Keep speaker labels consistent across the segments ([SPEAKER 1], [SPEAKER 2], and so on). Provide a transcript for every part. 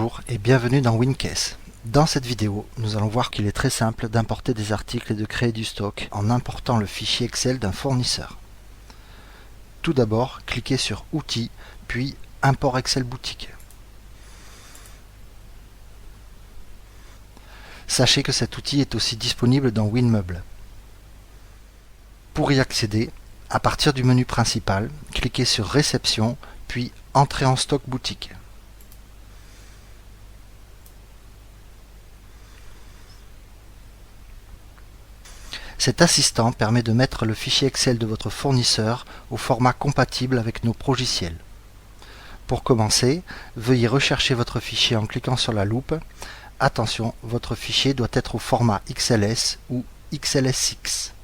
[SPEAKER 1] Bonjour et bienvenue dans Wincase. Dans cette vidéo, nous allons voir qu'il est très simple d'importer des articles et de créer du stock en important le fichier Excel d'un fournisseur. Tout d'abord, cliquez sur Outils, puis Import Excel boutique. Sachez que cet outil est aussi disponible dans WinMeuble. Pour y accéder, à partir du menu principal, cliquez sur Réception, puis Entrée en stock boutique. Cet assistant permet de mettre le fichier Excel de votre fournisseur au format compatible avec nos progiciels. Pour commencer, veuillez rechercher votre fichier en cliquant sur la loupe. Attention, votre fichier doit être au format XLS ou XLSX.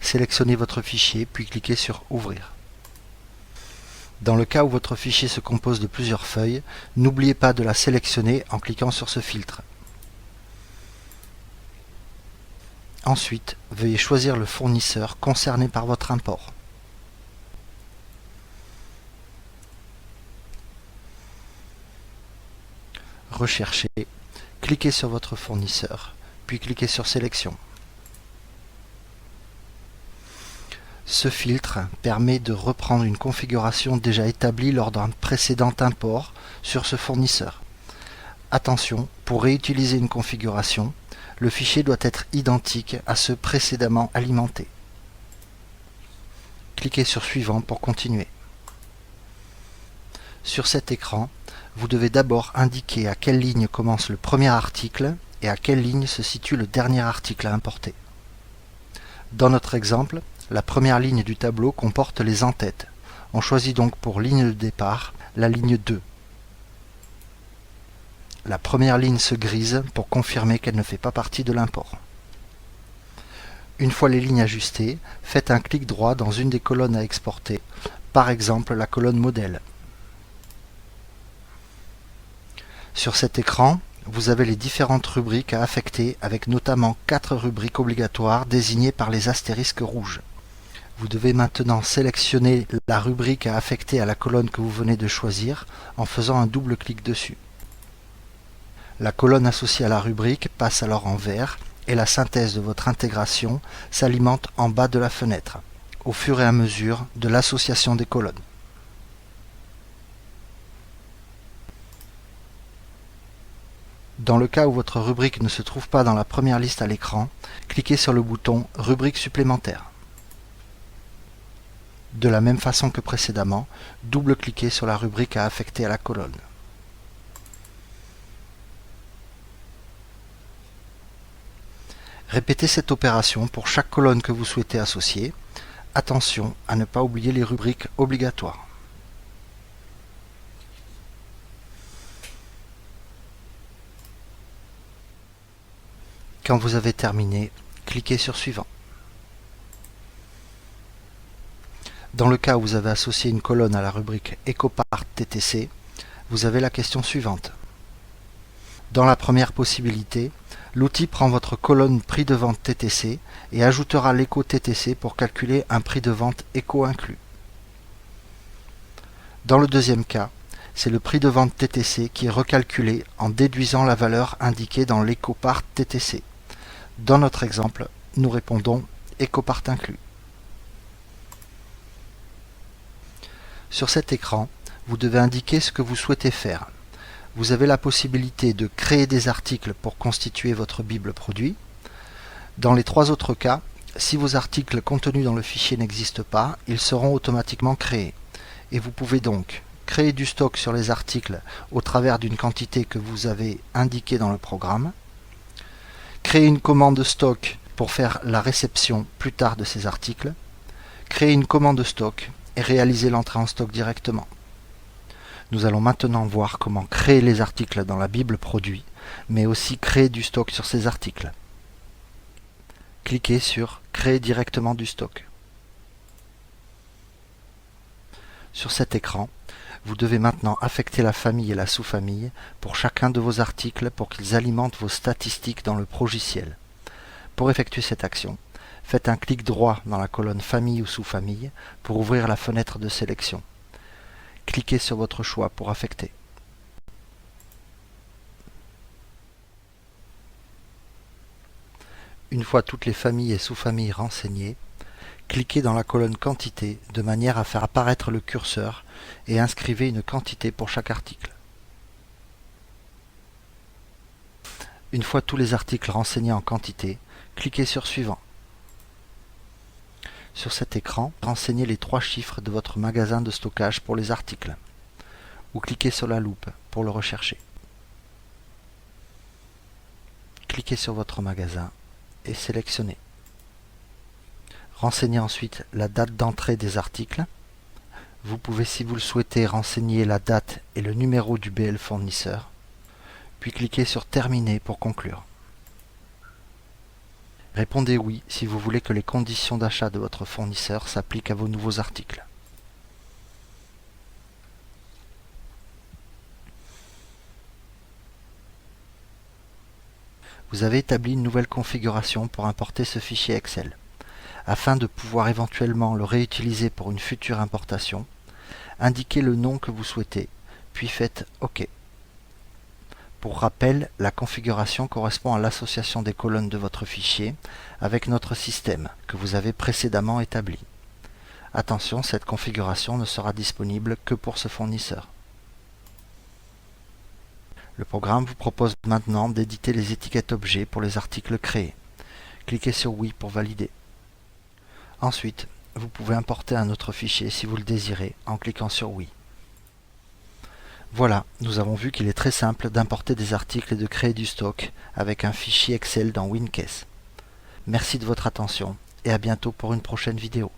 [SPEAKER 1] Sélectionnez votre fichier, puis cliquez sur Ouvrir. Dans le cas où votre fichier se compose de plusieurs feuilles, n'oubliez pas de la sélectionner en cliquant sur ce filtre. Ensuite, veuillez choisir le fournisseur concerné par votre import. Recherchez, cliquez sur votre fournisseur, puis cliquez sur Sélection. Ce filtre permet de reprendre une configuration déjà établie lors d'un précédent import sur ce fournisseur. Attention, pour réutiliser une configuration, le fichier doit être identique à ceux précédemment alimentés. Cliquez sur Suivant pour continuer. Sur cet écran, vous devez d'abord indiquer à quelle ligne commence le premier article et à quelle ligne se situe le dernier article à importer. Dans notre exemple, la première ligne du tableau comporte les en-têtes. On choisit donc pour ligne de départ la ligne 2. La première ligne se grise pour confirmer qu'elle ne fait pas partie de l'import. Une fois les lignes ajustées, faites un clic droit dans une des colonnes à exporter, par exemple la colonne modèle. Sur cet écran, vous avez les différentes rubriques à affecter avec notamment 4 rubriques obligatoires désignées par les astérisques rouges. Vous devez maintenant sélectionner la rubrique à affecter à la colonne que vous venez de choisir en faisant un double clic dessus. La colonne associée à la rubrique passe alors en vert et la synthèse de votre intégration s'alimente en bas de la fenêtre, au fur et à mesure de l'association des colonnes. Dans le cas où votre rubrique ne se trouve pas dans la première liste à l'écran, cliquez sur le bouton « Rubrique supplémentaire ». De la même façon que précédemment, double-cliquez sur la rubrique à affecter à la colonne. Répétez cette opération pour chaque colonne que vous souhaitez associer. Attention à ne pas oublier les rubriques obligatoires. Quand vous avez terminé, cliquez sur Suivant. Dans le cas où vous avez associé une colonne à la rubrique EcoPart TTC, vous avez la question suivante. Dans la première possibilité, l'outil prend votre colonne prix de vente TTC et ajoutera l'éco TTC pour calculer un prix de vente éco inclus. Dans le deuxième cas, c'est le prix de vente TTC qui est recalculé en déduisant la valeur indiquée dans l'EcoPart TTC. Dans notre exemple, nous répondons EcoPart inclus. Sur cet écran, vous devez indiquer ce que vous souhaitez faire. Vous avez la possibilité de créer des articles pour constituer votre Bible produit. Dans les 3 autres cas, si vos articles contenus dans le fichier n'existent pas, ils seront automatiquement créés. Et vous pouvez donc créer du stock sur les articles au travers d'une quantité que vous avez indiquée dans le programme, créer une commande stock pour faire la réception plus tard de ces articles, créer une commande stock et réaliser l'entrée en stock directement. Nous allons maintenant voir comment créer les articles dans la Bible produit, mais aussi créer du stock sur ces articles. Cliquez sur Créer directement du stock. Sur cet écran, vous devez maintenant affecter la famille et la sous-famille pour chacun de vos articles pour qu'ils alimentent vos statistiques dans le progiciel. Pour effectuer cette action, Faites un clic droit dans la colonne Famille ou sous-famille pour ouvrir la fenêtre de sélection. Cliquez sur votre choix pour affecter. Une fois toutes les familles et sous-familles renseignées, cliquez dans la colonne Quantité de manière à faire apparaître le curseur et inscrivez une quantité pour chaque article. Une fois tous les articles renseignés en quantité, cliquez sur Suivant. Sur cet écran, renseignez les 3 chiffres de votre magasin de stockage pour les articles, ou cliquez sur la loupe pour le rechercher. Cliquez sur votre magasin et sélectionnez. Renseignez ensuite la date d'entrée des articles. Vous pouvez, si vous le souhaitez, renseigner la date et le numéro du BL fournisseur, puis cliquez sur Terminer pour conclure. Répondez oui si vous voulez que les conditions d'achat de votre fournisseur s'appliquent à vos nouveaux articles. Vous avez établi une nouvelle configuration pour importer ce fichier Excel. Afin de pouvoir éventuellement le réutiliser pour une future importation, indiquez le nom que vous souhaitez, puis faites OK. Pour rappel, la configuration correspond à l'association des colonnes de votre fichier avec notre système que vous avez précédemment établi. Attention, cette configuration ne sera disponible que pour ce fournisseur. Le programme vous propose maintenant d'éditer les étiquettes objets pour les articles créés. Cliquez sur Oui pour valider. Ensuite, vous pouvez importer un autre fichier si vous le désirez en cliquant sur Oui. Voilà, nous avons vu qu'il est très simple d'importer des articles et de créer du stock avec un fichier Excel dans WinCase. Merci de votre attention et à bientôt pour une prochaine vidéo.